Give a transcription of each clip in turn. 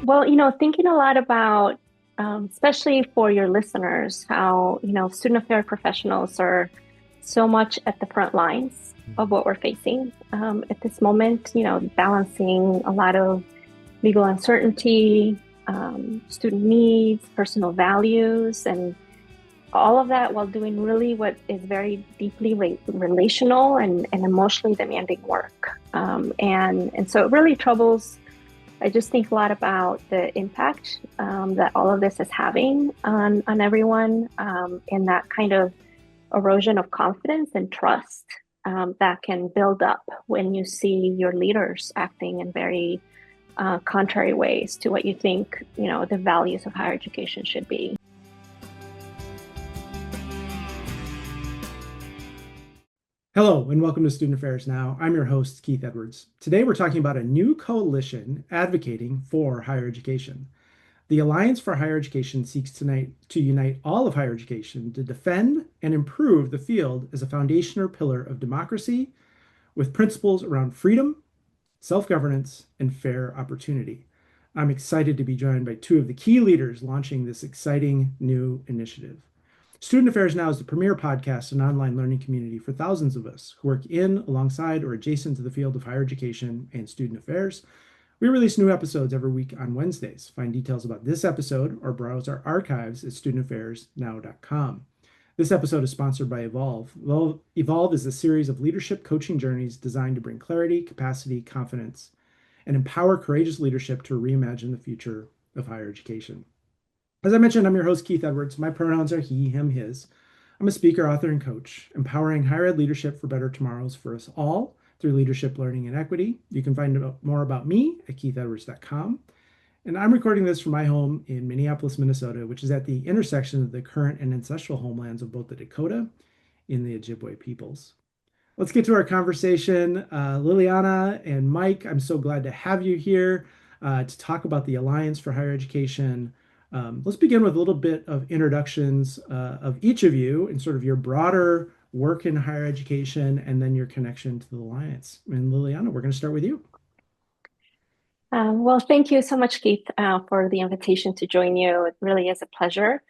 Well, thinking a lot about, especially for your listeners, how, student affairs professionals are so much at the front lines of what we're facing at this moment, balancing a lot of legal uncertainty, student needs, personal values, and all of that while doing really what is very deeply relational and emotionally demanding work. And so it really troubles. I just think a lot about the impact that all of this is having on everyone, and that kind of erosion of confidence and trust that can build up when you see your leaders acting in very contrary ways to what you think, the values of higher education should be. Hello, and welcome to Student Affairs Now. I'm your host, Keith Edwards. Today, we're talking about a new coalition advocating for higher education. The Alliance for Higher Education seeks tonight to unite all of higher education to defend and improve the field as a foundation or pillar of democracy with principles around freedom, self-governance, and fair opportunity. I'm excited to be joined by two of the key leaders launching this exciting new initiative. Student Affairs Now is the premier podcast and online learning community for thousands of us who work in, alongside, or adjacent to the field of higher education and student affairs. We release new episodes every week on Wednesdays. Find details about this episode or browse our archives at studentaffairsnow.com. This episode is sponsored by Evolve. Evolve is a series of leadership coaching journeys designed to bring clarity, capacity, confidence, and empower courageous leadership to reimagine the future of higher education. As I mentioned, I'm your host, Keith Edwards. My pronouns are he, him, his. I'm a speaker, author, and coach, empowering higher ed leadership for better tomorrows for us all through leadership, learning, and equity. You can find out more about me at keithedwards.com. And I'm recording this from my home in Minneapolis, Minnesota, which is at the intersection of the current and ancestral homelands of both the Dakota and the Ojibwe peoples. Let's get to our conversation. Liliana and Mike, I'm so glad to have you here to talk about the Alliance for Higher Education. Let's begin with a little bit of introductions of each of you and sort of your broader work in higher education and then your connection to the Alliance. And Liliana, we're going to start with you. Well, thank you so much, Keith, for the invitation to join you. It really is a pleasure.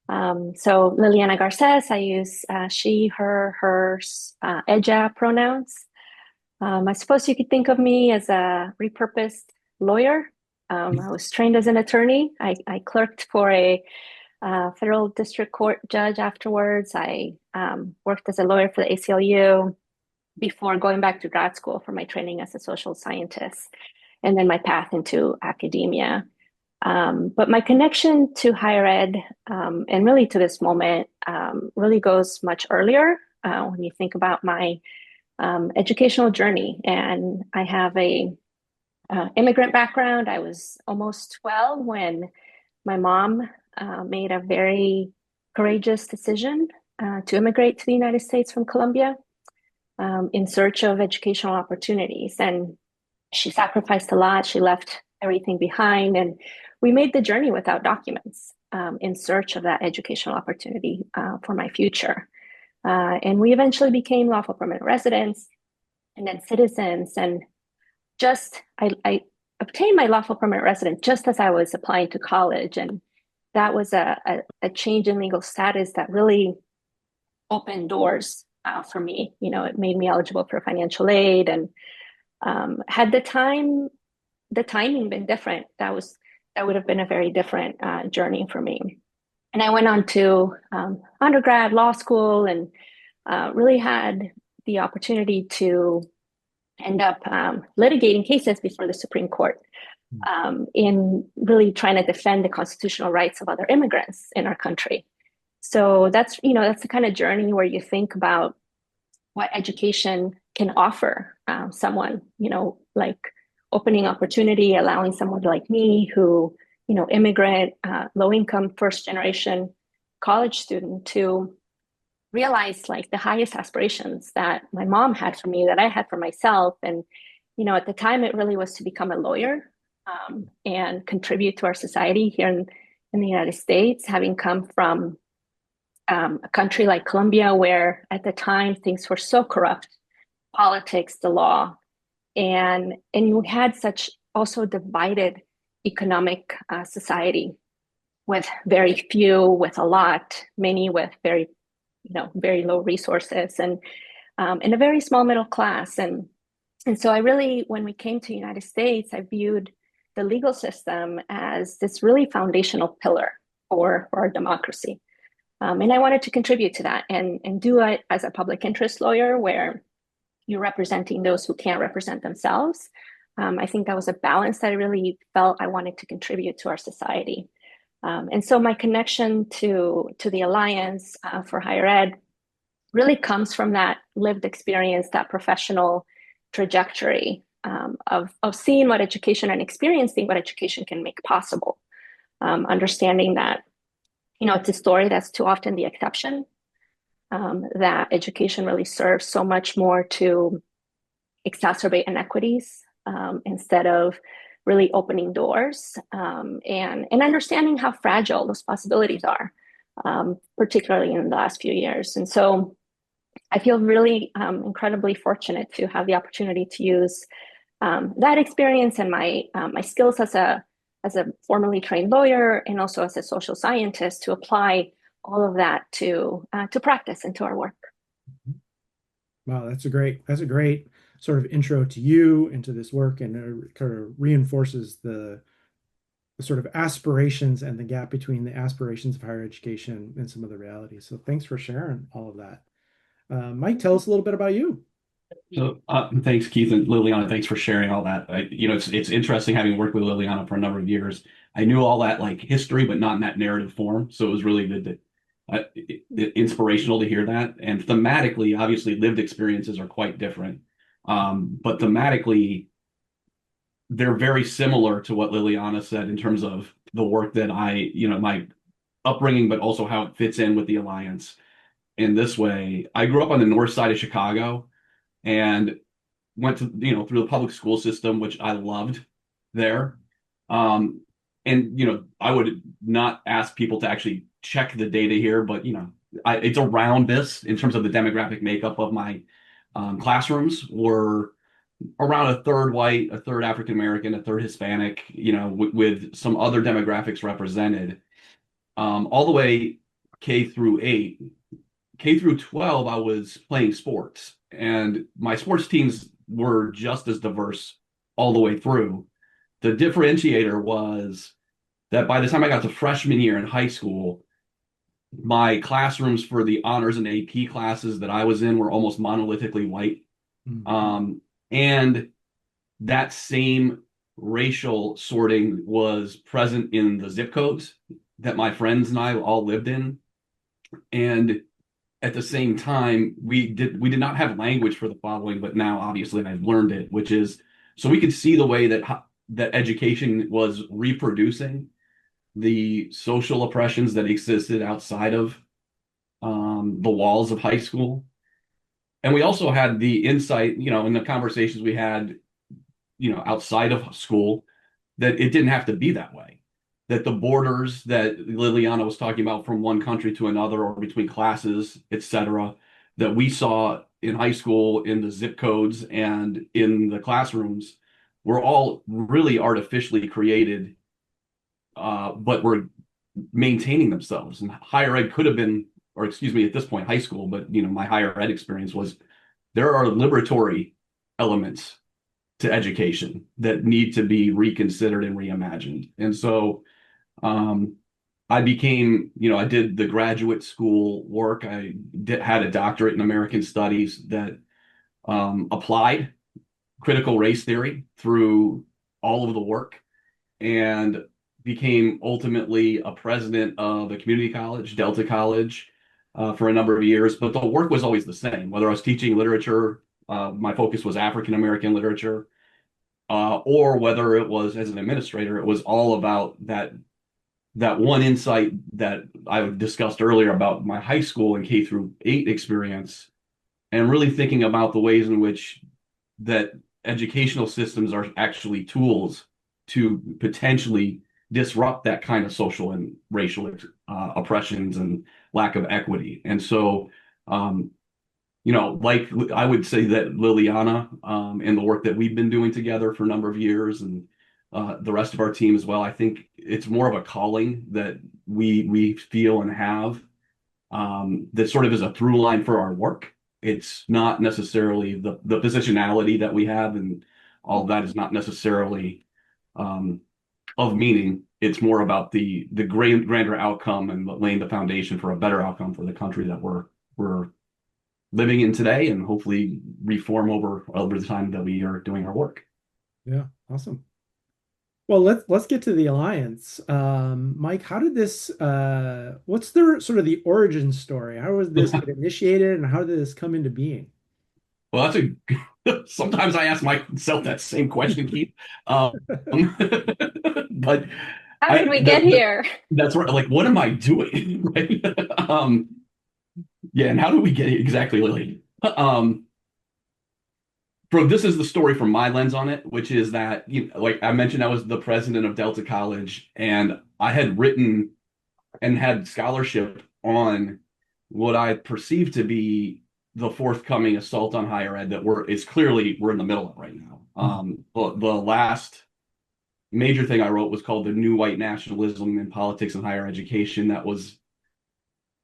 So Liliana Garces, I use she, her, hers, ella pronouns. I suppose you could think of me as a repurposed lawyer. I was trained as an attorney. I clerked for a federal district court judge afterwards. I worked as a lawyer for the ACLU before going back to grad school for my training as a social scientist, and then my path into academia. But my connection to higher ed, and really to this moment, really goes much earlier when you think about my educational journey. And I have a immigrant background. I was almost 12 when my mom made a very courageous decision to immigrate to the United States from Colombia in search of educational opportunities. And she sacrificed a lot. She left everything behind. And we made the journey without documents in search of that educational opportunity for my future. And we eventually became lawful permanent residents and then citizens. And I obtained my lawful permanent resident just as I was applying to college. And that was a change in legal status that really opened doors for me. It made me eligible for financial aid. And had the timing been different, that would have been a very different journey for me. And I went on to undergrad, law school, and really had the opportunity to end up litigating cases before the Supreme Court in really trying to defend the constitutional rights of other immigrants in our country. So that's the kind of journey where you think about what education can offer someone, like opening opportunity, allowing someone like me who, immigrant, low income, first generation college student to realize like the highest aspirations that my mom had for me, that I had for myself. And, at the time it really was to become a lawyer and contribute to our society here in the United States, having come from a country like Colombia, where at the time things were so corrupt, politics, the law, and you had such also divided economic society with very few, with a lot, many with very, very low resources, and in a very small middle class. And so I really, when we came to the United States, I viewed the legal system as this really foundational pillar for our democracy. And I wanted to contribute to that and do it as a public interest lawyer where you're representing those who can't represent themselves. I think that was a balance that I really felt I wanted to contribute to our society. And so my connection to the Alliance for Higher Ed really comes from that lived experience, that professional trajectory of seeing what education and experiencing what education can make possible. Understanding that, it's a story that's too often the exception, that education really serves so much more to exacerbate inequities instead of really opening doors and understanding how fragile those possibilities are, particularly in the last few years. And so I feel really incredibly fortunate to have the opportunity to use that experience and my skills as a formerly trained lawyer and also as a social scientist to apply all of that to practice and to our work. Wow, that's a great sort of intro to you into this work, and it kind of reinforces the sort of aspirations and the gap between the aspirations of higher education and some of the realities. So thanks for sharing all of that. Mike, tell us a little bit about you. So, thanks, Keith and Liliana. Thanks for sharing all that. It's interesting having worked with Liliana for a number of years. I knew all that like history, but not in that narrative form. So it was really good inspirational to hear that. And thematically, obviously, lived experiences are quite different. But thematically, they're very similar to what Liliana said in terms of the work that my upbringing, but also how it fits in with the Alliance. In this way, I grew up on the north side of Chicago and went to through the public school system, which I loved there. And I would not ask people to actually check the data here, but it's around this in terms of the demographic makeup of my classrooms were around a third white, a third African American, a third Hispanic, with some other demographics represented, all the way K through 8. K through 12, I was playing sports, and my sports teams were just as diverse all the way through. The differentiator was that by the time I got to freshman year in high school, my classrooms for the honors and AP classes that I was in were almost monolithically white. Mm-hmm. And that same racial sorting was present in the zip codes that my friends and I all lived in. And at the same time, we did not have language for the following, but now obviously I've learned it, which is so we could see the way that education was reproducing the social oppressions that existed outside of the walls of high school. And we also had the insight, in the conversations we had, outside of school, that it didn't have to be that way. That the borders that Liliana was talking about from one country to another or between classes, et cetera, that we saw in high school, in the zip codes and in the classrooms were all really artificially created, but were maintaining themselves. And higher ed could have been, or excuse me, at this point, high school, but my higher ed experience was there are liberatory elements to education that need to be reconsidered and reimagined. And so I became, I did the graduate school work. I had a doctorate in American Studies that applied critical race theory through all of the work and became ultimately a president of a community college, Delta College, for a number of years. But the work was always the same, whether I was teaching literature, my focus was African American literature, or whether it was as an administrator, it was all about that one insight that I discussed earlier about my high school and K through 8 experience, and really thinking about the ways in which that educational systems are actually tools to potentially disrupt that kind of social and racial oppressions and lack of equity. And so, like I would say that Liliana and the work that we've been doing together for a number of years, and the rest of our team as well. I think it's more of a calling that we feel and have, that sort of is a through line for our work. It's not necessarily the positionality that we have, and all of that is not necessarily um, of meaning. It's more about the grander outcome and laying the foundation for a better outcome for the country that we're living in today, and hopefully reform over the time that we are doing our work. Yeah, awesome. Well, let's get to the alliance. Mike, how did this what's the sort of the origin story? How was this get initiated and how did this come into being? Well, that's a sometimes I ask myself that same question, Keith. Um, but How did we get here? that's right. Like, what am I doing? Right? Yeah, and how do we get it exactly, Lily? From this is the story from my lens on it, which is that, like I mentioned, I was the president of Delta College, and I had written and had scholarship on what I perceived to be the forthcoming assault on higher ed that we're in the middle of right now. The last major thing I wrote was called The New White Nationalism in Politics and Higher Education. That was,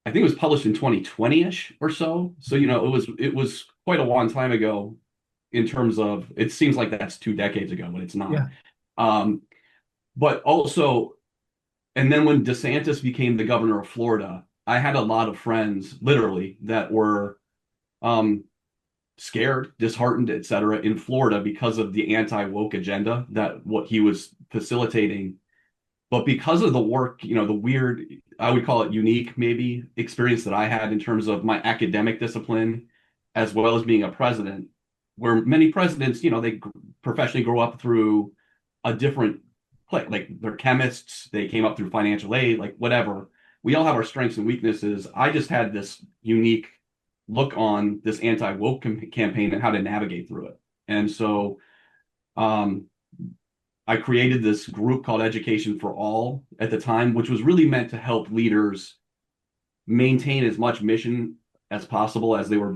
I think it was published in 2020-ish or so. So, it was quite a long time ago in terms of, it seems like that's 2 decades ago, but it's not. Yeah. Um, but also, and then when DeSantis became the governor of Florida, I had a lot of friends, literally, that were um, scared, disheartened, et cetera, in Florida because of the anti-woke agenda that what he was facilitating. But because of the work, the weird, I would call it unique, maybe, experience that I had in terms of my academic discipline, as well as being a president, where many presidents, they professionally grow up through a different place. Like they're chemists, they came up through financial aid, like whatever. We all have our strengths and weaknesses. I just had this unique look on this anti-woke campaign and how to navigate through it. And so um, I created this group called Education for All at the time, which was really meant to help leaders maintain as much mission as possible as their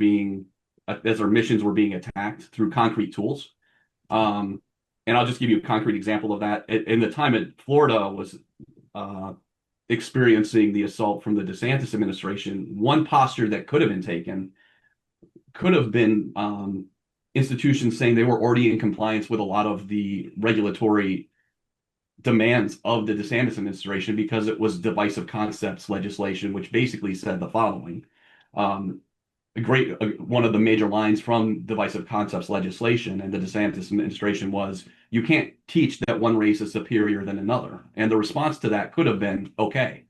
missions were being attacked through concrete tools. Um, and I'll just give you a concrete example of that. In the time in Florida was uh, experiencing the assault from the DeSantis administration, one posture that could have been taken could have been institutions saying they were already in compliance with a lot of the regulatory demands of the DeSantis administration because it was divisive concepts legislation, which basically said the following. Um, one of the major lines from divisive concepts legislation and the DeSantis administration was you can't teach that one race is superior than another. And the response to that could have been, okay,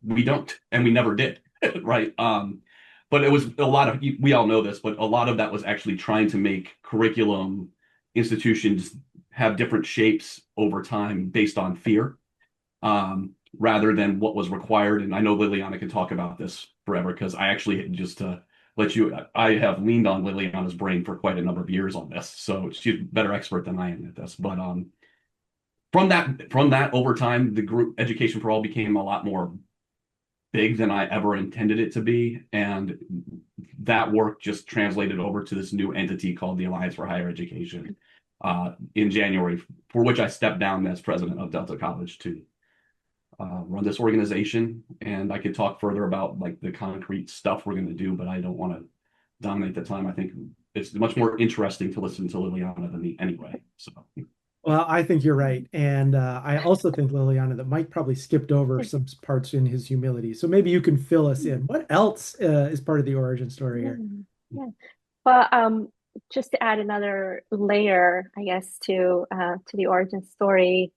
we don't, and we never did, right? But it was a lot of, we all know this, but a lot of that was actually trying to make curriculum institutions have different shapes over time based on fear, rather than what was required. And I know Liliana can talk about this forever because I actually, just to let you, I have leaned on Liliana's brain for quite a number of years on this. So she's a better expert than I am at this. But from that over time, the group Education for All became a lot more big than I ever intended it to be. And that work just translated over to this new entity called the Alliance for Higher Education in January, for which I stepped down as president of Delta College to run this organization. And I could talk further about like the concrete stuff we're going to do, but I don't want to dominate the time. I think it's much more interesting to listen to Liliana than me anyway. So. Well, I think you're right. And I also think, Liliana, that Mike probably skipped over some parts in his humility. So maybe you can fill us in. What else is part of the origin story Yeah, here? yeah. Well, just to add another layer, I guess, to the origin story,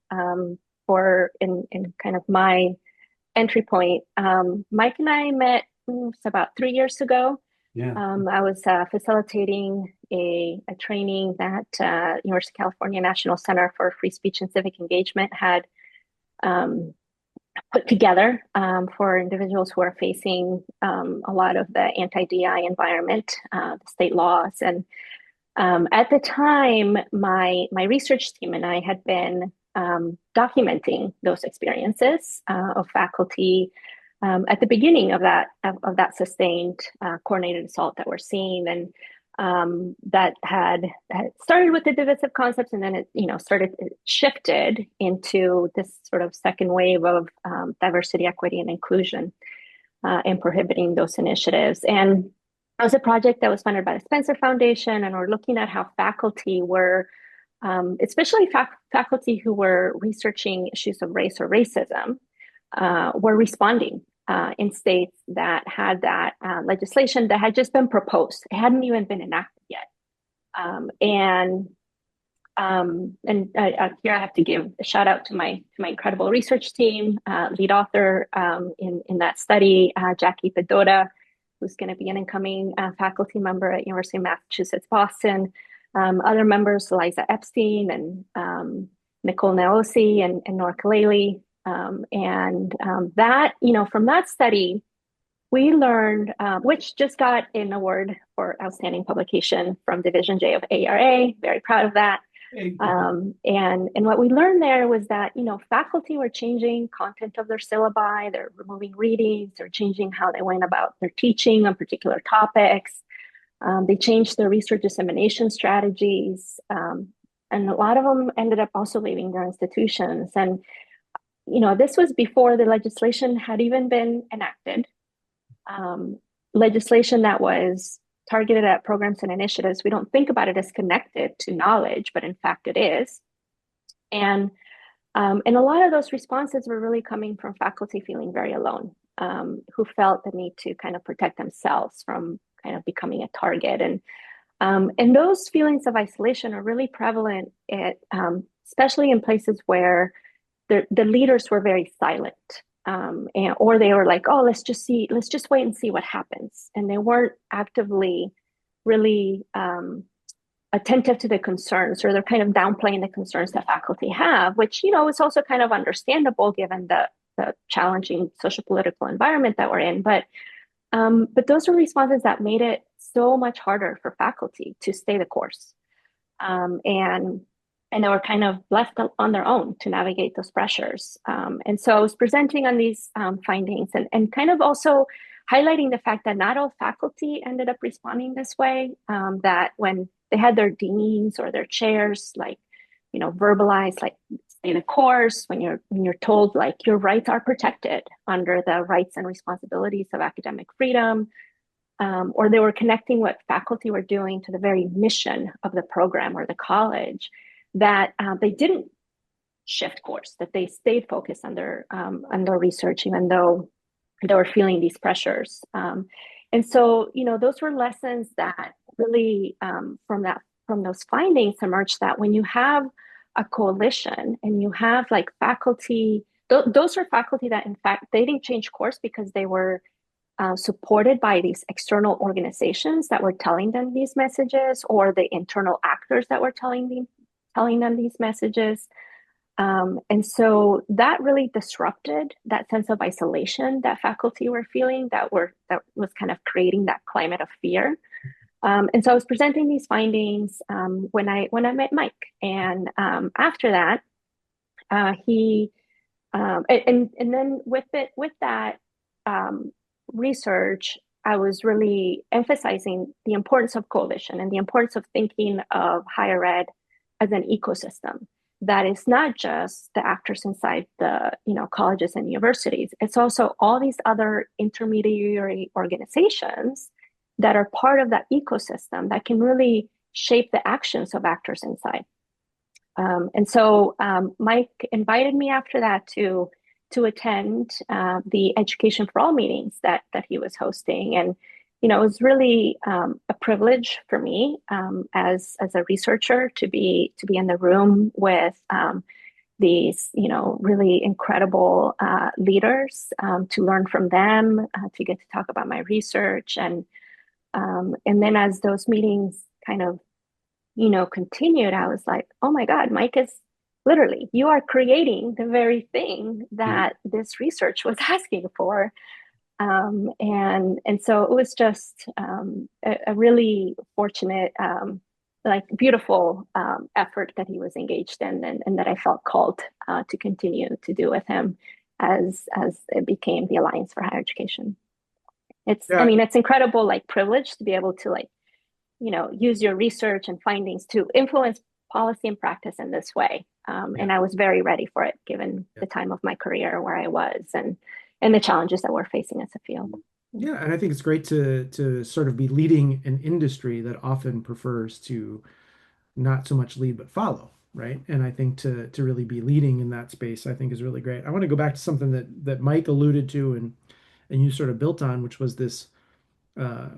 for in kind of my entry point. Mike and I met it's about 3 years ago. Yeah. I was facilitating a training that University of California National Center for Free Speech and Civic Engagement had um, put together for individuals who are facing a lot of the anti-DI environment, the state laws. And at the time, my research team and I had been documenting those experiences of faculty at the beginning of that sustained coordinated assault that we're seeing. And that had started with the divisive concepts, and then it shifted into this sort of second wave of diversity, equity, and inclusion, and prohibiting those initiatives. And it was a project that was funded by the Spencer Foundation, and we're looking at how faculty were, especially faculty who were researching issues of race or racism, were responding in states that had that legislation that had just been proposed. It hadn't even been enacted yet. Here I have to give a shout out to my incredible research team, lead author in that study, Jackie Fedora, who's going to be an incoming faculty member at University of Massachusetts, Boston. Other members, Eliza Epstein and Nicole Naosi and Nor Kaleli. That, from that study, we learned, which just got an award for outstanding publication from Division J of ARA, very proud of that. And what we learned there was that, faculty were changing content of their syllabi, they're removing readings, they're changing how they went about their teaching on particular topics. They changed their research dissemination strategies. And a lot of them ended up also leaving their institutions. And, this was before the legislation had even been enacted. Legislation that was targeted at programs and initiatives. We don't think about it as connected to knowledge, but in fact it is. And a lot of those responses were really coming from faculty feeling very alone, who felt the need to kind of protect themselves from kind of becoming a target. And those feelings of isolation are really prevalent especially in places where the leaders were very silent. Or they were like, oh, let's just wait and see what happens. And they weren't actively really attentive to the concerns, or they're kind of downplaying the concerns that faculty have, which, is also kind of understandable given the challenging social political environment that we're in. But those were responses that made it so much harder for faculty to stay the course. And they were kind of left on their own to navigate those pressures. And so I was presenting on these findings and kind of also highlighting the fact that not all faculty ended up responding this way, that when they had their deans or their chairs, verbalize, stay the course, when you're told, your rights are protected under the rights and responsibilities of academic freedom, or they were connecting what faculty were doing to the very mission of the program or the college, that they didn't shift course, that they stayed focused on their research, even though they were feeling these pressures. And so, those were lessons that really, from those findings emerged that when you have a coalition and you have faculty, those are faculty that in fact, they didn't change course because they were supported by these external organizations that were telling them these messages, or the internal actors that were telling them these messages. And so that really disrupted that sense of isolation that faculty were feeling, that was kind of creating that climate of fear. And so I was presenting these findings when I met Mike. And after that, he and then with that research, I was really emphasizing the importance of coalition and the importance of thinking of higher ed as an ecosystem that is not just the actors inside the colleges and universities. It's also all these other intermediary organizations that are part of that ecosystem that can really shape the actions of actors inside. And so Mike invited me after that to attend the Education for All meetings that he was hosting. And it was really a privilege for me as a researcher to be in the room with these really incredible leaders, to learn from them, to get to talk about my research, and then as those meetings kind of continued, I was like, oh my God, Mike is literally, you are creating the very thing that this research was asking for. And so it was just a really fortunate, beautiful effort that he was engaged in, and that I felt called to continue to do with him as it became the Alliance for Higher Education. It's, I mean, it's incredible, privilege to be able to use your research and findings to influence policy and practice in this way. And I was very ready for it, given the time of my career where I was and the challenges that we're facing as a field. Yeah, and I think it's great to sort of be leading an industry that often prefers to not so much lead but follow, right? And I think to really be leading in that space, I think is really great. I want to go back to something that Mike alluded to and you sort of built on, which was this uh,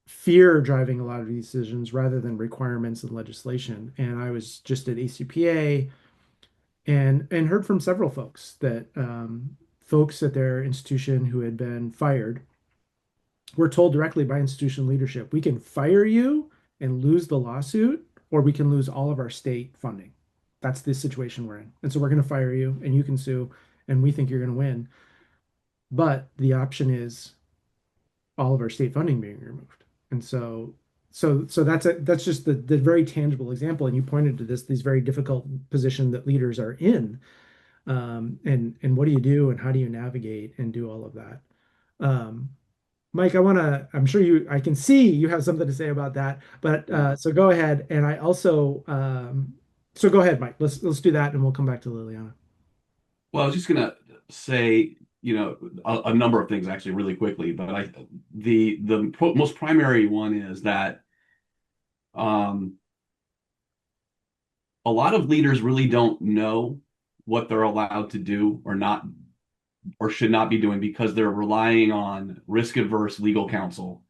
fear driving a lot of these decisions rather than requirements and legislation. And I was just at ACPA and heard from several folks that folks at their institution who had been fired were told directly by institution leadership, we can fire you and lose the lawsuit, or we can lose all of our state funding. That's the situation we're in. And so we're going to fire you and you can sue, and we think you're going to win. But the option is all of our state funding being removed. And so that's just the very tangible example. And you pointed to these very difficult position that leaders are in. And what do you do and how do you navigate and do all of that? Mike, I'm sure I can see you have something to say about that, but so go ahead. And I also, so go ahead, Mike. Let's do that and we'll come back to Liliana. Well, I was just gonna say, a number of things actually really quickly, but most primary one is that um, a lot of leaders really don't know what they're allowed to do or not or should not be doing because they're relying on risk-averse legal counsel,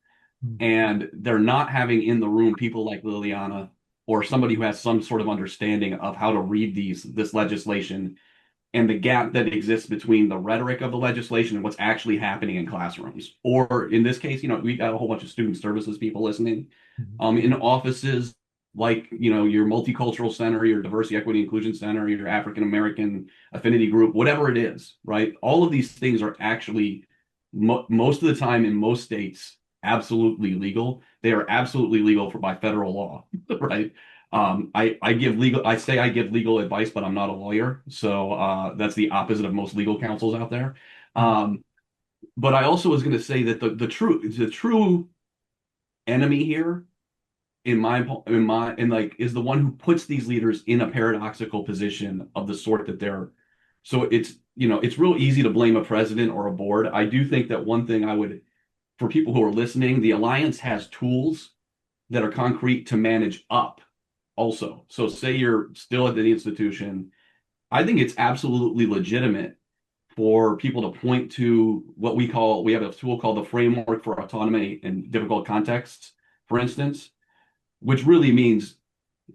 and they're not having in the room people like Liliana or somebody who has some sort of understanding of how to read this legislation and the gap that exists between the rhetoric of the legislation and what's actually happening in classrooms. Or in this case, we got a whole bunch of student services people listening, in offices like, your multicultural center, your diversity, equity, inclusion center, your African American affinity group, whatever it is, right? All of these things are actually most of the time in most states absolutely legal. They are absolutely legal by federal law, right? I say I give legal advice, but I'm not a lawyer. So that's the opposite of most legal counsels out there. But I also was going to say that the true enemy here is the one who puts these leaders in a paradoxical position of the sort that they're. So it's real easy to blame a president or a board. I do think that one thing for people who are listening, the Alliance has tools that are concrete to manage up also. So say you're still at the institution, I think it's absolutely legitimate for people to point to we have a tool called the Framework for Autonomy in Difficult Contexts, for instance, which really means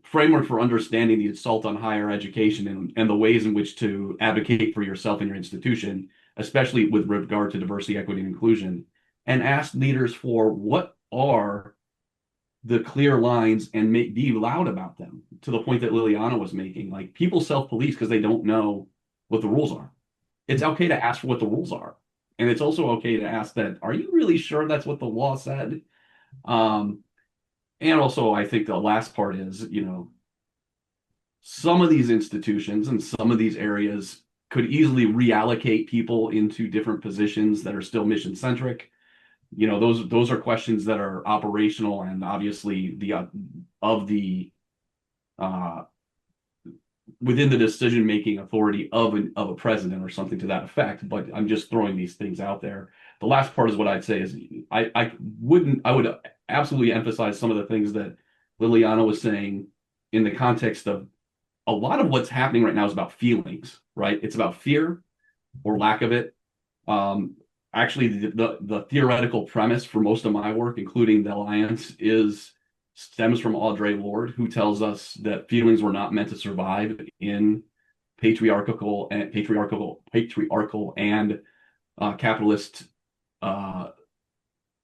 framework for understanding the assault on higher education and the ways in which to advocate for yourself and your institution, especially with regard to diversity, equity, and inclusion, and ask leaders for what are the clear lines and be loud about them to the point that Liliana was making. Like, people self-police because they don't know what the rules are. It's okay to ask for what the rules are. And it's also okay to ask that, are you really sure that's what the law said? And also, I think the last part is, some of these institutions and some of these areas could easily reallocate people into different positions that are still mission centric. Those are questions that are operational and obviously within the decision-making authority of a president or something to that effect. But I'm just throwing these things out there. The last part is what I'd say is I would absolutely emphasize some of the things that Liliana was saying in the context of a lot of what's happening right now is about feelings, right? It's about fear or lack of it. Actually, the theoretical premise for most of my work, including the Alliance, stems from Audre Lorde, who tells us that feelings were not meant to survive in patriarchal and capitalist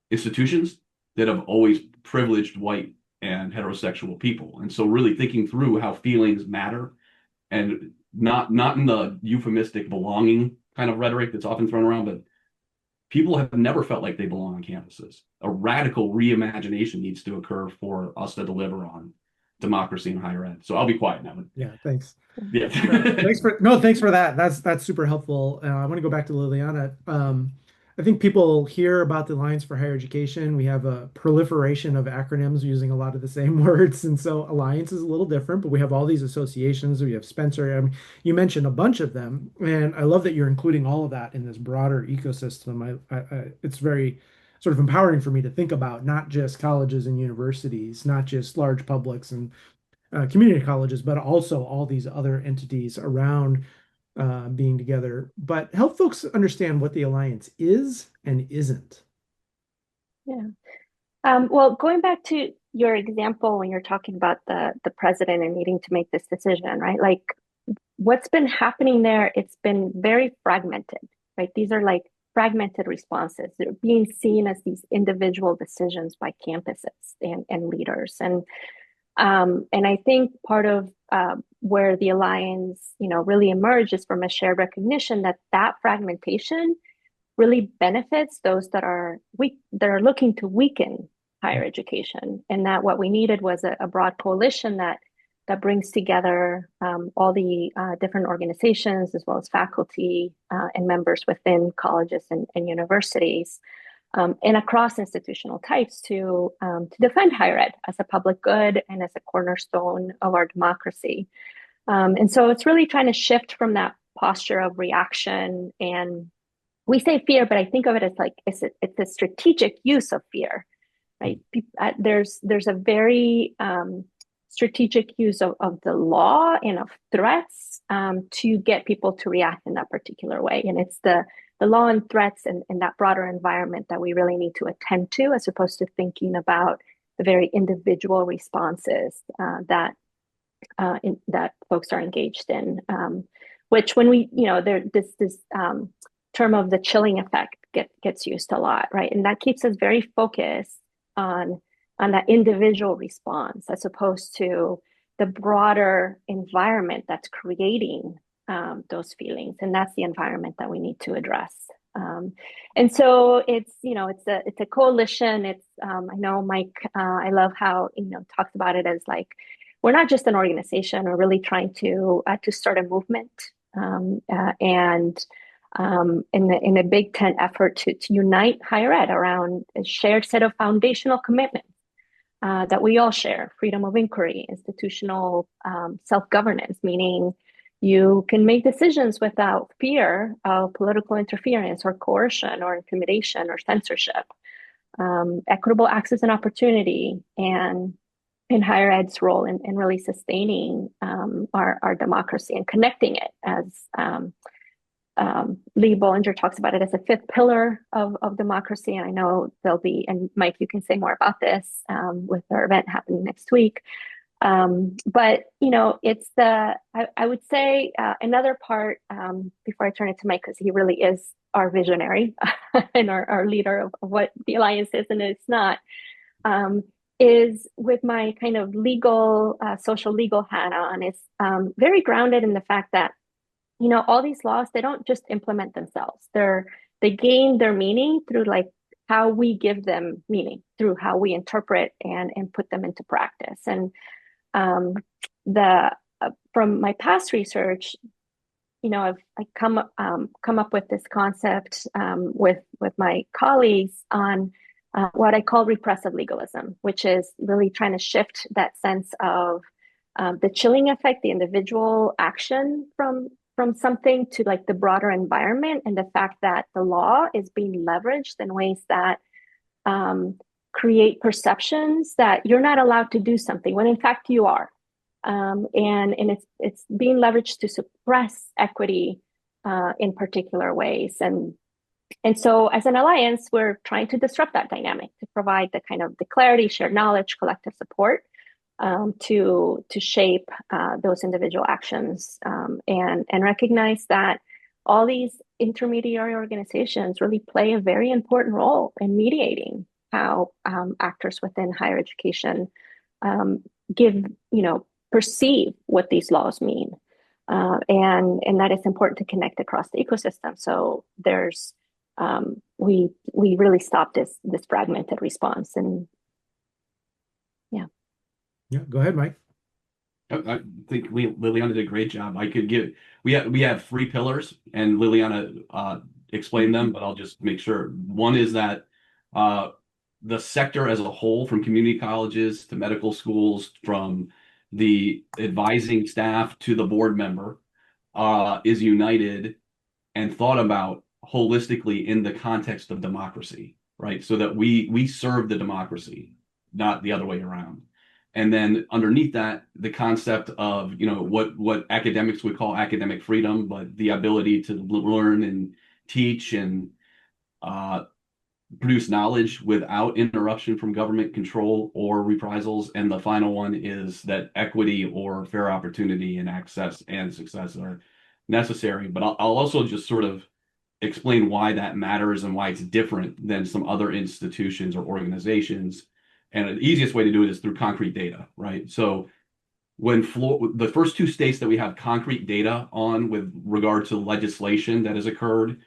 institutions that have always privileged white and heterosexual people. And so really thinking through how feelings matter, and not in the euphemistic belonging kind of rhetoric that's often thrown around, but people have never felt like they belong on campuses. A radical reimagination needs to occur for us to deliver on democracy in higher ed. So I'll be quiet now. Yeah, thanks. Yeah. Thanks for that. That's super helpful. I want to go back to Liliana. I think people hear about the Alliance for Higher Education. We have a proliferation of acronyms using a lot of the same words. And so Alliance is a little different, but we have all these associations. We have Spencer. I mean, you mentioned a bunch of them. And I love that you're including all of that in this broader ecosystem. It's very sort of empowering for me to think about not just colleges and universities, not just large publics and community colleges, but also all these other entities around being together, but help folks understand what the Alliance is and isn't. Yeah. Well, going back to your example when you're talking about the president and needing to make this decision, right? Like what's been happening there, it's been very fragmented, right? These are like fragmented responses. They're being seen as these individual decisions by campuses and leaders. And I think part of where the alliance, really emerges from a shared recognition that that fragmentation really benefits those that are weak, that are looking to weaken higher education, and that what we needed was a broad coalition that brings together all the different organizations as well as faculty and members within colleges and universities and across institutional types to defend higher ed as a public good and as a cornerstone of our democracy. And so it's really trying to shift from that posture of reaction, and we say fear, but I think of it as like it's a strategic use of fear, right? There's a very strategic use of the law and of threats to get people to react in that particular way. And it's the law and threats and that broader environment that we really need to attend to, as opposed to thinking about the very individual responses that folks are engaged in. Which when we, this term of the chilling effect gets used a lot, right? And that keeps us very focused on that individual response as opposed to the broader environment that's creating those feelings. And that's the environment that we need to address. And so it's a coalition. I know Mike, I love how, talks about it as like, we're not just an organization, we're really trying to start a movement. And in a big tent effort to unite higher ed around a shared set of foundational commitments that we all share: freedom of inquiry, institutional self-governance, meaning you can make decisions without fear of political interference or coercion or intimidation or censorship, equitable access and opportunity, and in higher ed's role in really sustaining our democracy and connecting it, as Lee Bollinger talks about it, as a fifth pillar of democracy. And I know there'll be, and Mike, you can say more about this with our event happening next week. But it's I would say another part, before I turn it to Mike, because he really is our visionary and our leader of what the Alliance is and it's not, is with my kind of legal, social legal hat on. It's very grounded in the fact that, all these laws, they don't just implement themselves. They gain their meaning through like how we give them meaning, through how we interpret and put them into practice. And from my past research, I've come up with this concept with my colleagues on what I call repressive legalism, which is really trying to shift that sense of the chilling effect, the individual action from something, to like the broader environment, and the fact that the law is being leveraged in ways that create perceptions that you're not allowed to do something when in fact you are. And it's being leveraged to suppress equity in particular ways. And so as an alliance, we're trying to disrupt that dynamic, to provide the kind of the clarity, shared knowledge, collective support to shape those individual actions, and recognize that all these intermediary organizations really play a very important role in mediating how actors within higher education perceive what these laws mean, and that it's important to connect across the ecosystem. So there's we really stop this fragmented response. And Yeah, go ahead, Mike. I think Liliana did a great job. We have three pillars, and Liliana explain them, but I'll just make sure. One is that uh, the sector as a whole, from community colleges to medical schools, from the advising staff to the board member, is united and thought about holistically in the context of democracy, right? So that we serve the democracy, not the other way around. And then underneath that, the concept of, what academics would call academic freedom, but the ability to learn and teach and uh, produce knowledge without interruption from government control or reprisals. And the final one is that equity or fair opportunity and access and success are necessary. But I'll also just sort of explain why that matters and why it's different than some other institutions or organizations. And the easiest way to do it is through concrete data, right? So the first two states that we have concrete data on with regard to legislation that has occurred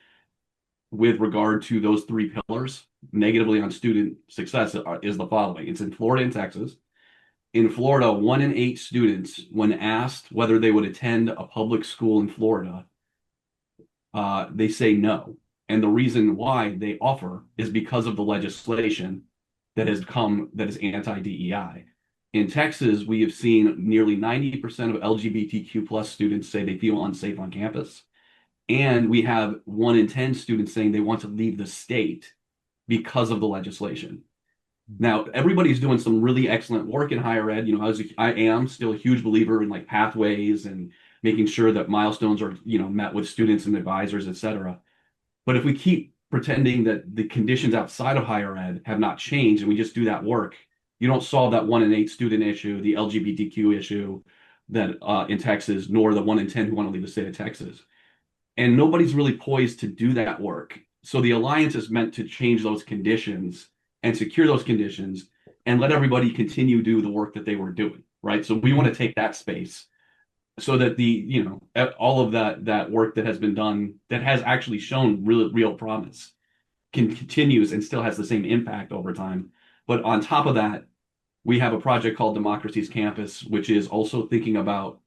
with regard to those three pillars negatively on student success is the following. It's in Florida and Texas. In Florida, 1 in 8 students, when asked whether they would attend a public school in Florida, they say no. And the reason why they offer is because of the legislation that is anti-DEI. In Texas, we have seen nearly 90% of LGBTQ plus students say they feel unsafe on campus. And we have 1 in 10 students saying they want to leave the state because of the legislation. Now, everybody's doing some really excellent work in higher ed. I am still a huge believer in like pathways and making sure that milestones are, met with students and advisors, et cetera. But if we keep pretending that the conditions outside of higher ed have not changed and we just do that work, you don't solve that 1 in 8 student issue, the LGBTQ issue that in Texas, nor the 1 in 10 who want to leave the state of Texas. And nobody's really poised to do that work. So the alliance is meant to change those conditions and secure those conditions and let everybody continue to do the work that they were doing, right? So we want to take that space so that all of that work that has been done that has actually shown real promise continues and still has the same impact over time. But on top of that, we have a project called Democracy's Campus, which is also thinking about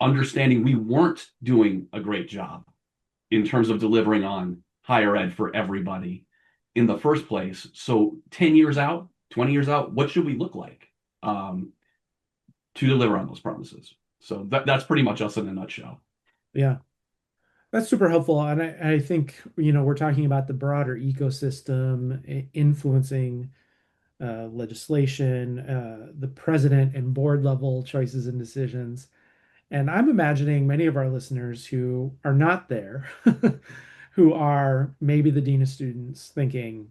understanding we weren't doing a great job in terms of delivering on higher ed for everybody in the first place. So 10 years out, 20 years out, what should we look like to deliver on those promises? So that's pretty much us in a nutshell. Yeah, that's super helpful. And I think, we're talking about the broader ecosystem influencing legislation, the president and board level choices and decisions. And I'm imagining many of our listeners who are not there, who are maybe the dean of students thinking,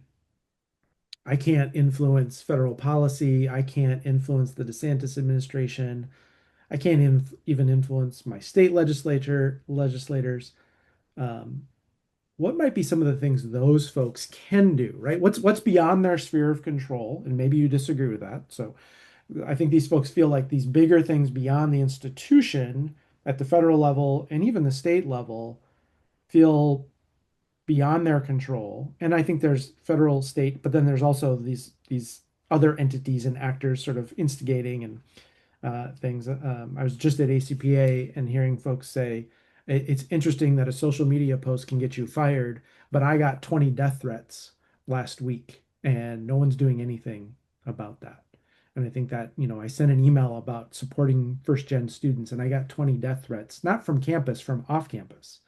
I can't influence federal policy. I can't influence the DeSantis administration. I can't even influence my state legislators. Um, what might be some of the things those folks can do, right? What's beyond their sphere of control? And maybe you disagree with that. So I think these folks feel like these bigger things beyond the institution at the federal level and even the state level feel beyond their control. And I think there's federal, state, but then there's also these other entities and actors sort of instigating and things. I was just at ACPA and hearing folks say it's interesting that a social media post can get you fired, but I got 20 death threats last week and no one's doing anything about that. And I think that, I sent an email about supporting first gen students and I got 20 death threats, not from campus, from off campus.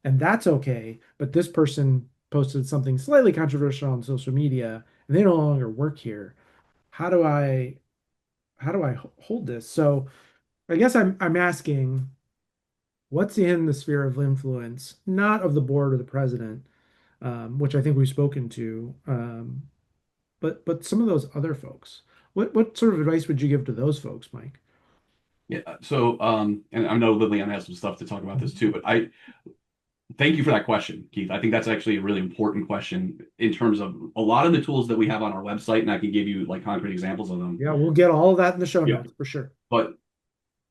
And that's okay. But this person posted something slightly controversial on social media and they no longer work here. How do I hold this? So I guess I'm asking what's in the sphere of influence, not of the board or the president, which I think we've spoken to, but some of those other folks. What sort of advice would you give to those folks, Mike? Yeah. So, and I know Lillian has some stuff to talk about this too, but I thank you for that question, Keith. I think that's actually a really important question in terms of a lot of the tools that we have on our website, and I can give you like concrete examples of them. Yeah, we'll get all of that in the show Yeah. notes for sure. But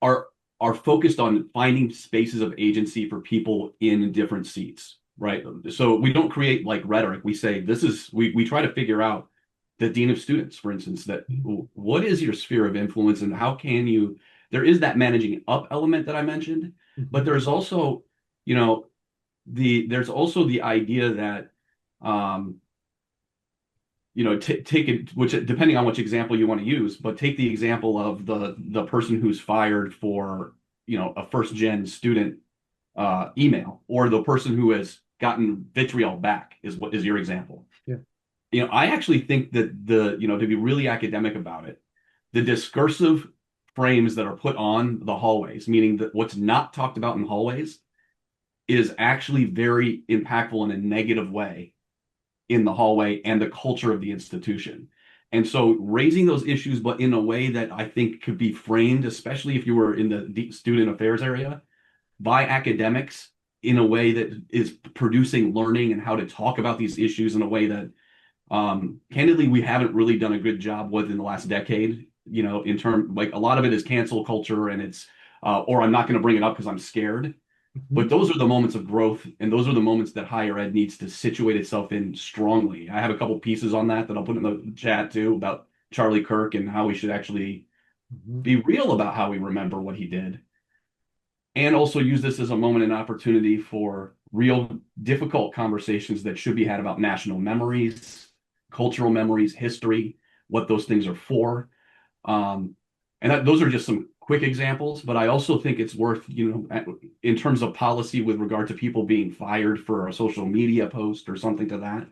are focused on finding spaces of agency for people in different seats, right? So we don't create like rhetoric. We say we try to figure out the dean of students, for instance, that what is your sphere of influence and how can you, there is that managing up element that I mentioned, but there's also, there's also the idea that um, take it, which depending on which example you want to use, but take the example of the person who's fired for a first gen student email, or the person who has gotten vitriol back is what is your example. Yeah. I actually think that to be really academic about it, the discursive frames that are put on the hallways, meaning that what's not talked about in hallways is actually very impactful in a negative way in the hallway and the culture of the institution. And so raising those issues, but in a way that I think could be framed, especially if you were in the student affairs area, by academics in a way that is producing learning and how to talk about these issues in a way that candidly we haven't really done a good job with in the last decade. In term, like, a lot of it is cancel culture, and it's or I'm not going to bring it up because I'm scared. But those are the moments of growth, and those are the moments that higher ed needs to situate itself in strongly. I have a couple pieces on that I'll put in the chat too, about Charlie Kirk and how we should actually be real about how we remember what he did, and also use this as a moment and opportunity for real difficult conversations that should be had about national memories, cultural memories, history, what those things are for. Those are just some quick examples, but I also think it's worth, in terms of policy with regard to people being fired for a social media post or something to that.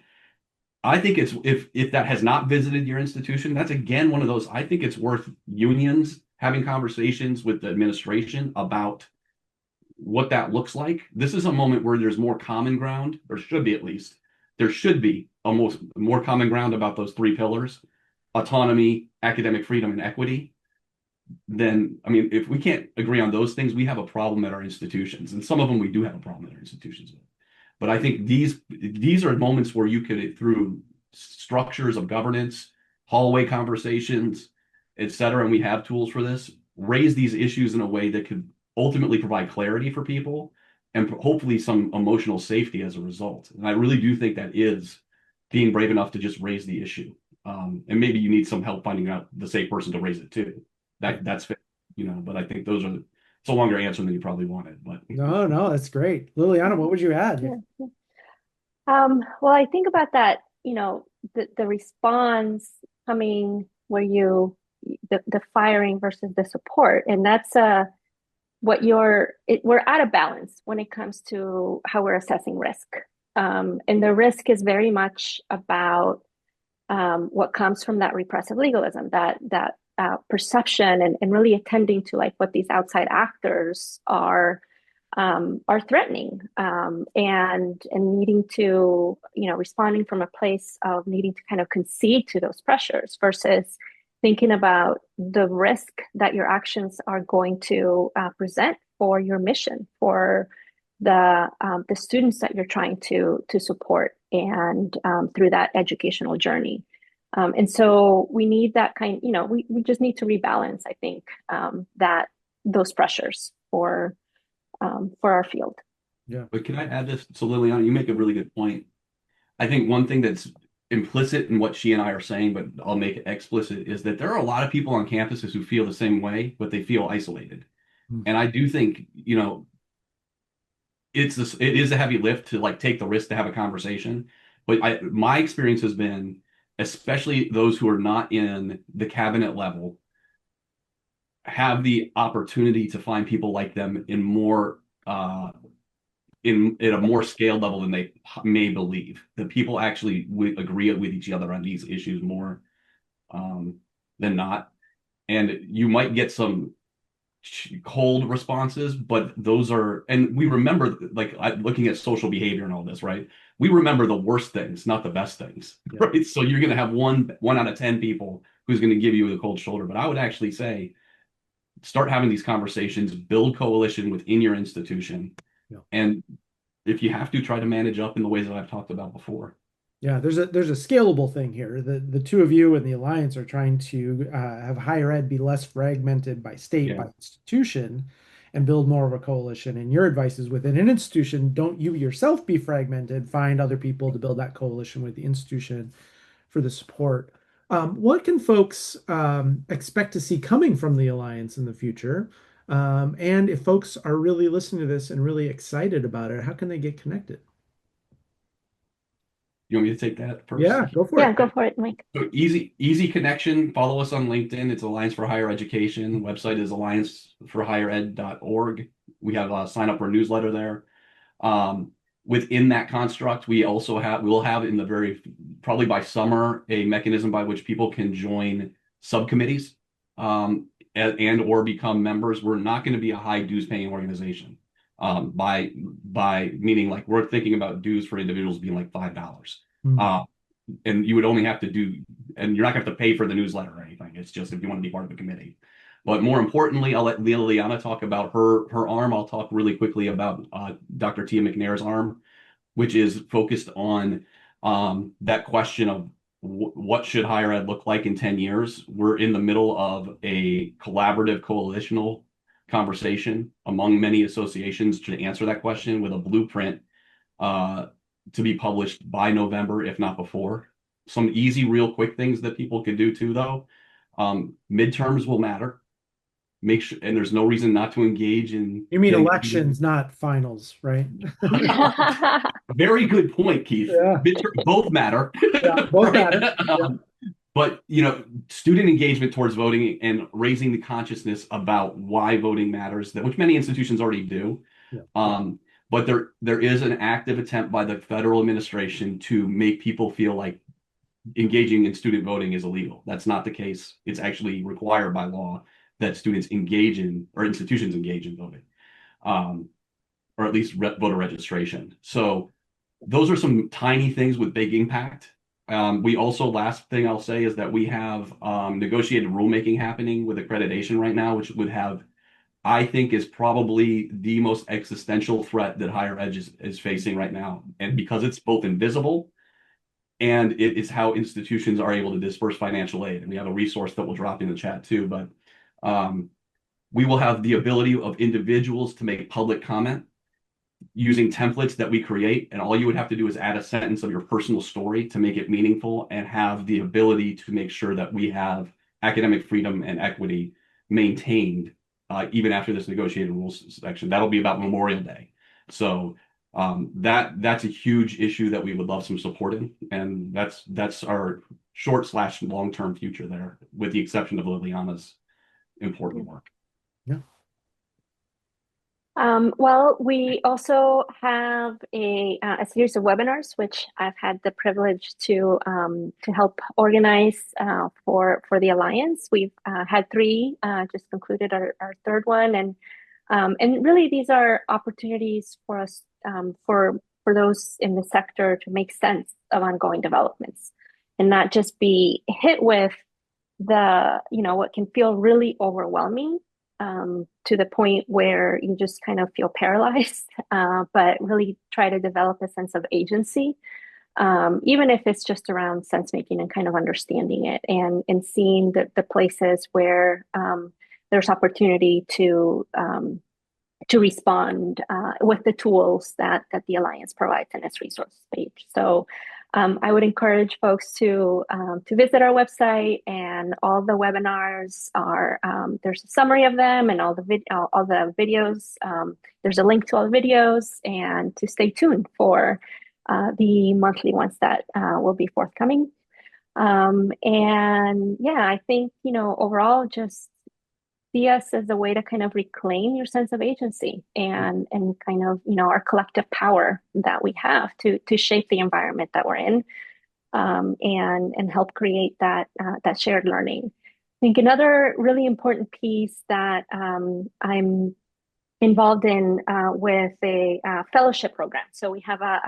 I think it's if that has not visited your institution, that's again one of those. I think it's worth unions having conversations with the administration about what that looks like. This is a moment where there's more common ground, or should be at least. There should be almost more common ground about those three pillars: autonomy, academic freedom, and equity. Then, I mean, if we can't agree on those things, we have a problem at our institutions. And some of them we do have a problem at our institutions with. But I think these are moments where you could, through structures of governance, hallway conversations, et cetera, and we have tools for this, raise these issues in a way that could ultimately provide clarity for people and hopefully some emotional safety as a result. And I really do think that is being brave enough to just raise the issue. And maybe you need some help finding out the safe person to raise it too. That's fair, but I think it's a longer answer than you probably wanted, but No, that's great. Liliana, what would you add? Yeah. Well, I think about that, the response coming where the firing versus the support, and that's we're out of balance when it comes to how we're assessing risk. And the risk is very much about what comes from that repressive legalism, that perception, and really attending to like what these outside actors are threatening, and needing to, responding from a place of needing to kind of concede to those pressures versus thinking about the risk that your actions are going to present for your mission, for the students that you're trying to support, and through that educational journey. And so we need that we just need to rebalance, I think, that those pressures for our field. Yeah. But can I add this? So Liliana, you make a really good point. I think one thing that's implicit in what she and I are saying, but I'll make it explicit, is that there are a lot of people on campuses who feel the same way, but they feel isolated. And I do think, it is a heavy lift to like take the risk to have a conversation. But my experience has been, especially those who are not in the cabinet level, have the opportunity to find people like them in more in at a more scaled level than they may believe. That people actually agree with each other on these issues more than not, and you might get some cold responses, but those are, and we remember, like, looking at social behavior and all this, right? We remember the worst things, not the best things, right? So you're going to have one out of 10 people who's going to give you the cold shoulder. But I would actually say, start having these conversations, build coalition within your institution, and if you have to, try to manage up in the ways that I've talked about before. Yeah, there's a scalable thing here. The two of you and the Alliance are trying to have higher ed be less fragmented by state, by institution, and build more of a coalition. And your advice is, within an institution, don't you yourself be fragmented, find other people to build that coalition with the institution for the support. What can folks expect to see coming from the Alliance in the future? And if folks are really listening to this and really excited about it, how can they get connected? You want me to take that first? Yeah, go for Yeah, it. go for it, Mike. So easy connection. Follow us on LinkedIn. It's Alliance for Higher Education. The website is allianceforhighered.org. We have a sign up for a newsletter there. Um, Within that construct, we'll have in the probably by summer a mechanism by which people can join subcommittees and or become members. We're not going to be a high dues paying organization. By meaning like we're thinking about dues for individuals being like $5. Mm. Uh, and you would only have to do, and you're not going to have to pay for the newsletter or anything. It's just if you want to be part of the committee. But more importantly, I'll let Liliana talk about her arm. I'll talk really quickly about Dr. Tia McNair's arm, which is focused on that question of what should higher ed look like in 10 years. We're in the middle of a collaborative coalitional conversation among many associations to answer that question with a blueprint uh, to be published by November, if not before. Some easy, real quick things that people could do too, though. Midterms will matter. Make sure, and there's no reason not to engage in You mean getting. elections, not finals, right? Very good point, Keith. Yeah, Both matter. yeah, both matter. Yeah. But student engagement towards voting and raising the consciousness about why voting matters, which many institutions already do. Yeah. But there is an active attempt by the federal administration to make people feel like engaging in student voting is illegal. That's not the case. It's actually required by law that students engage in, or institutions engage in voting, or at least voter registration. So those are some tiny things with big impact. We also, last thing I'll say is that we have negotiated rulemaking happening with accreditation right now, which would have, I think, is probably the most existential threat that higher ed is facing right now. And because it's both invisible and it is how institutions are able to disperse financial aid. And we have a resource that we'll drop in the chat too, but we will have the ability of individuals to make public comment using templates that we create. And all you would have to do is add a sentence of your personal story to make it meaningful and have the ability to make sure that we have academic freedom and equity maintained even after this negotiated rules section. That'll be about Memorial Day. So that's a huge issue that we would love some support in. And that's our short/long-term future there, with the exception of Liliana's important work. Yeah. Well, we also have a series of webinars, which I've had the privilege to help organize for the Alliance. We've had three, just concluded our third one, and really these are opportunities for us for those in the sector to make sense of ongoing developments and not just be hit with what can feel really overwhelming to the point where you just kind of feel paralyzed, but really try to develop a sense of agency, even if it's just around sense making and kind of understanding it and seeing the places where there's opportunity to respond with the tools that the Alliance provides in its resource page. So I would encourage folks to visit our website, and all the webinars are there's a summary of them and all the videos. There's a link to all the videos, and to stay tuned for the monthly ones that will be forthcoming. And yeah, I think overall just see us as a way to kind of reclaim your sense of agency and kind of our collective power that we have to shape the environment that we're in, and help create that shared learning. I think another really important piece that I'm involved in with a fellowship program. So we have a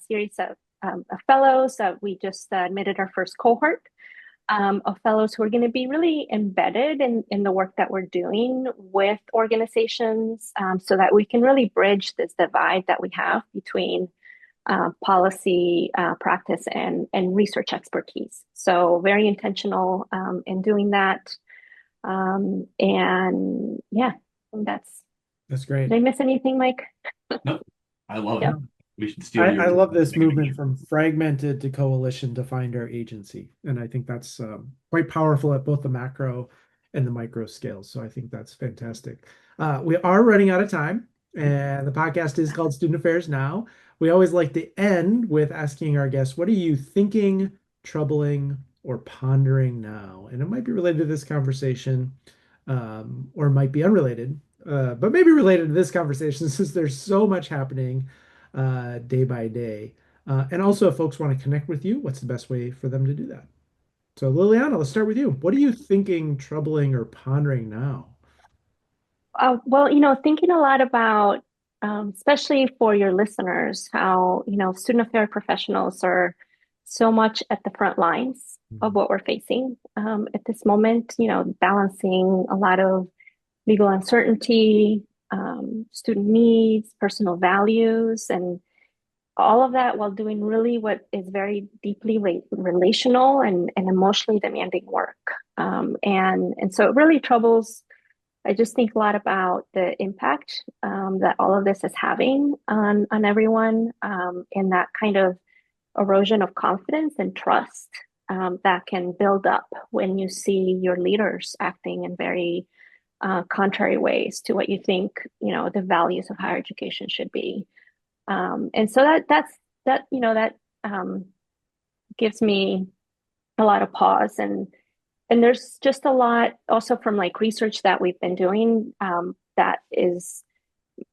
series of fellows. We just admitted our first cohort of fellows who are going to be really embedded in the work that we're doing with organizations, so that we can really bridge this divide that we have between policy, practice, and research expertise. So very intentional in doing that. And yeah, that's great. Did I miss anything, Mike? No, I love Yep. it. We should steal I love this movement from fragmented to coalition to find our agency. And I think that's quite powerful at both the macro and the micro scales. So I think that's fantastic. We are running out of time, and the podcast is called Student Affairs Now. We always like to end with asking our guests, what are you thinking, troubling, or pondering now? And it might be related to this conversation, or it might be unrelated, but maybe related to this conversation since there's so much happening day by day. And also, if folks want to connect with you, what's the best way for them to do that? So, Liliana, let's start with you. What are you thinking, troubling, or pondering now? Well, thinking a lot about, especially for your listeners, how, student affairs professionals are so much at the front lines of what we're facing at this moment, balancing a lot of legal uncertainty, student needs, personal values, and all of that while doing really what is very deeply relational and emotionally demanding work. And so it really troubles. I just think a lot about the impact that all of this is having on everyone, and that kind of erosion of confidence and trust that can build up when you see your leaders acting in very contrary ways to what you think, the values of higher education should be. And so that gives me a lot of pause, and there's just a lot also from like research that we've been doing, that is,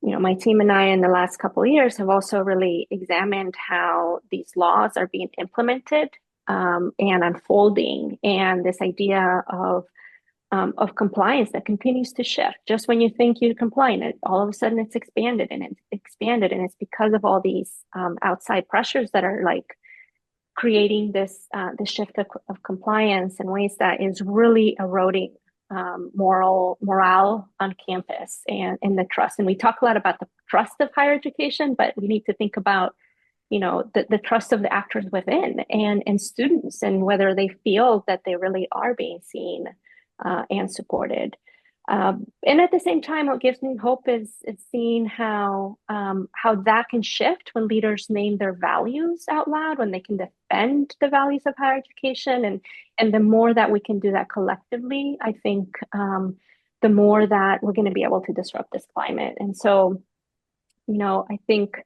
my team and I in the last couple of years have also really examined how these laws are being implemented, and unfolding, and this idea of compliance that continues to shift. Just when you think you're compliant, all of a sudden it's expanded and it's expanded, and it's because of all these outside pressures that are like creating this shift of compliance in ways that is really eroding morale on campus and the trust. And we talk a lot about the trust of higher education, but we need to think about the trust of the actors within and students, and whether they feel that they really are being seen and supported. And at the same time, what gives me hope is seeing how that can shift when leaders name their values out loud, when they can defend the values of higher education, and the more that we can do that collectively, I think the more that we're going to be able to disrupt this climate. And so, I think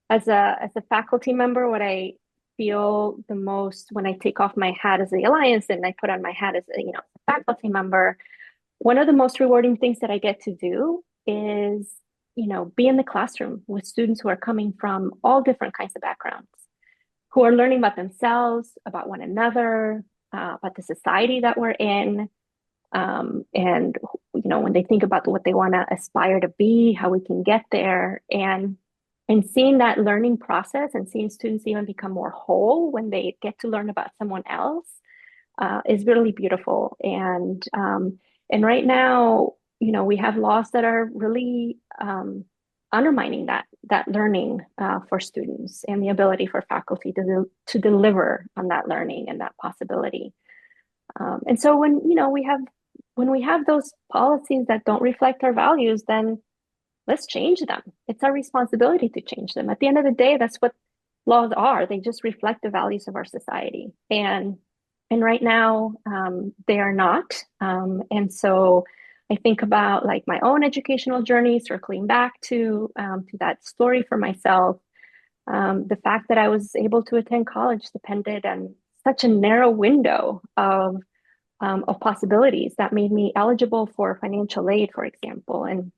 as a faculty member, what I feel the most when I take off my hat as the Alliance and I put on my hat as a faculty member, one of the most rewarding things that I get to do is, be in the classroom with students who are coming from all different kinds of backgrounds, who are learning about themselves, about one another, about the society that we're in. And, when they think about what they want to aspire to be, how we can get there, and seeing that learning process and seeing students even become more whole when they get to learn about someone else, is really beautiful. And right now, we have laws that are really undermining that learning for students and the ability for faculty to deliver on that learning and that possibility. And so when we have those policies that don't reflect our values, then let's change them. It's our responsibility to change them. At the end of the day, that's what laws are. They just reflect the values of our society. And right now, they are not. And so I think about like my own educational journey, circling back to that story for myself. The fact that I was able to attend college depended on such a narrow window of possibilities that made me eligible for financial aid, for example. And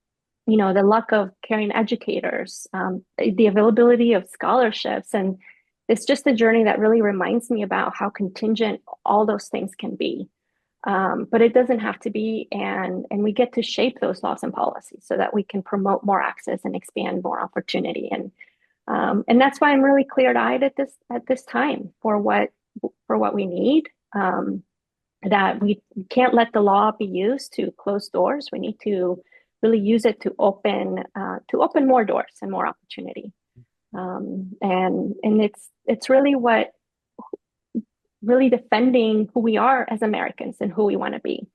the luck of caring educators, the availability of scholarships, and it's just a journey that really reminds me about how contingent all those things can be. But it doesn't have to be, and we get to shape those laws and policies so that we can promote more access and expand more opportunity. And that's why I'm really clear-eyed at this time for what we need. That we can't let the law be used to close doors. We need to really use it to open more doors and more opportunity. And it's really what really defending who we are as Americans and who we want to be.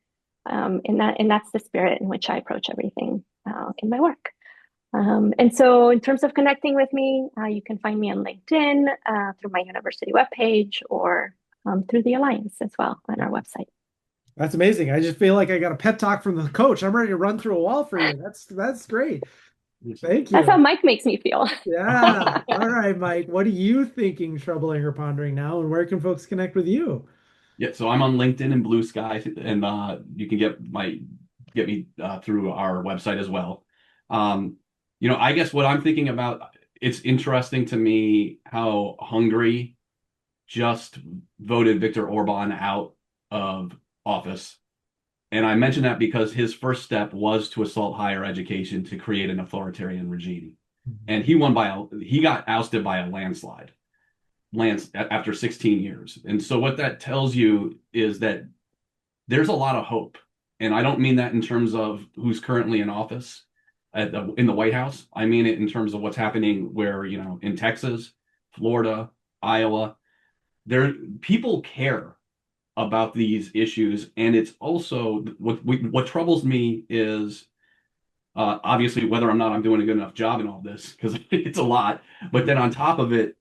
And that's the spirit in which I approach everything in my work. And so in terms of connecting with me, you can find me on LinkedIn, through my university webpage, or through the Alliance as well on our website. That's amazing. I just feel like I got a pep talk from the coach. I'm ready to run through a wall for you. That's great. Thank That's how you. Mike makes me feel. Yeah. All right, Mike. What are you thinking, troubling, or pondering now, and where can folks connect with you? Yeah, so I'm on LinkedIn and Blue Sky, and you can get me through our website as well. Um, I guess what I'm thinking about, it's interesting to me how Hungary just voted Viktor Orban out of office. And I mention that because his first step was to assault higher education to create an authoritarian regime. And he got ousted by a landslide after 16 years. And so what that tells you is that there's a lot of hope. And I don't mean that in terms of who's currently in office in the White House. I mean it in terms of what's happening where, in Texas, Florida, Iowa, there people care about these issues. And it's also what troubles me is obviously whether or not I'm doing a good enough job in all this, because it's a lot. But then on top of it,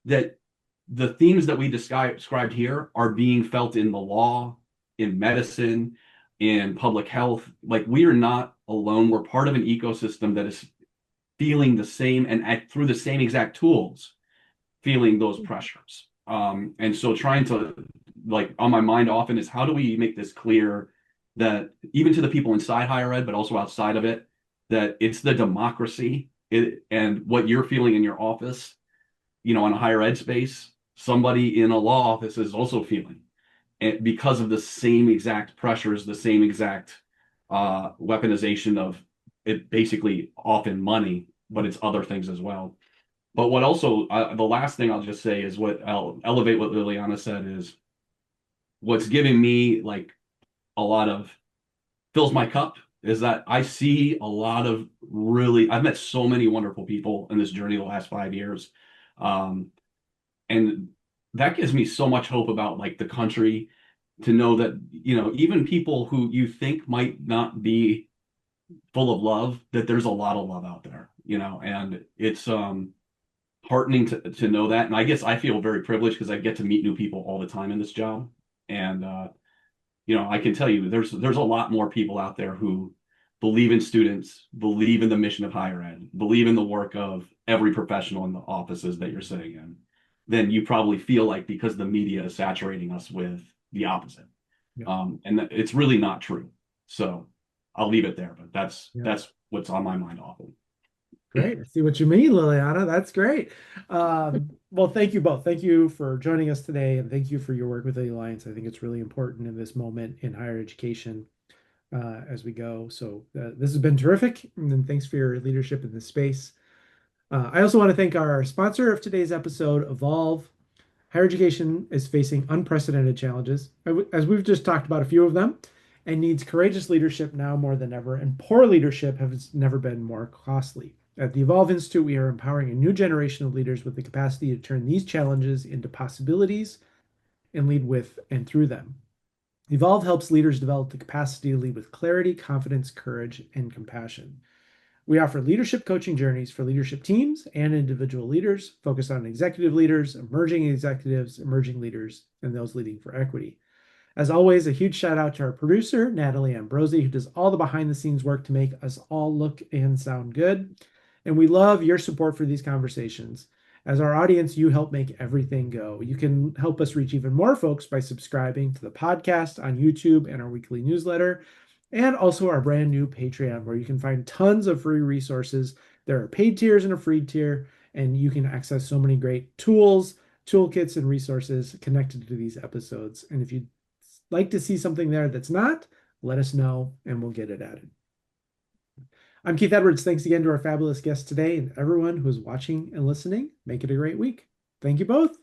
that the themes that we described here are being felt in the law, in medicine, in public health. Like we are not alone. We're part of an ecosystem that is feeling the same and through the same exact tools, feeling those pressures. And so trying to like on my mind often is how do we make this clear that even to the people inside higher ed, but also outside of it, that it's the democracy and what you're feeling in your office, in a higher ed space, somebody in a law office is also feeling and because of the same exact pressures, the same exact weaponization of it, basically often money, but it's other things as well. But what also, the last thing I'll just say is what I'll elevate what Liliana said is what's giving me like a lot of fills my cup is that I see a lot of I've met so many wonderful people in this journey the last 5 years. Um, and that gives me so much hope about like the country to know that, even people who you think might not be full of love, that there's a lot of love out there, and it's heartening to know that. And I guess I feel very privileged because I get to meet new people all the time in this job. And I can tell you there's a lot more people out there who believe in students, believe in the mission of higher ed, believe in the work of every professional in the offices that you're sitting in, than you probably feel like because the media is saturating us with the opposite. Yeah. And it's really not true. So I'll leave it there, but Yeah. that's what's on my mind often. Great. I see what you mean, Liliana. That's great. Well, thank you both. Thank you for joining us today, and thank you for your work with the Alliance. I think it's really important in this moment in higher education as we go. So this has been terrific, and then thanks for your leadership in this space. I also want to thank our sponsor of today's episode, Evolve. Higher education is facing unprecedented challenges, as we've just talked about a few of them, and needs courageous leadership now more than ever, and poor leadership has never been more costly. At the Evolve Institute, we are empowering a new generation of leaders with the capacity to turn these challenges into possibilities and lead with and through them. Evolve helps leaders develop the capacity to lead with clarity, confidence, courage, and compassion. We offer leadership coaching journeys for leadership teams and individual leaders, focused on executive leaders, emerging executives, emerging leaders, and those leading for equity. As always, a huge shout out to our producer, Natalie Ambrosi, who does all the behind the scenes work to make us all look and sound good. And we love your support for these conversations. As our audience, you help make everything go. You can help us reach even more folks by subscribing to the podcast on YouTube and our weekly newsletter, and also our brand new Patreon, where you can find tons of free resources. There are paid tiers and a free tier, and you can access so many great tools, toolkits, and resources connected to these episodes. And if you'd like to see something there that's not, let us know and we'll get it added. I'm Keith Edwards. Thanks again to our fabulous guests today and everyone who is watching and listening. Make it a great week. Thank you both.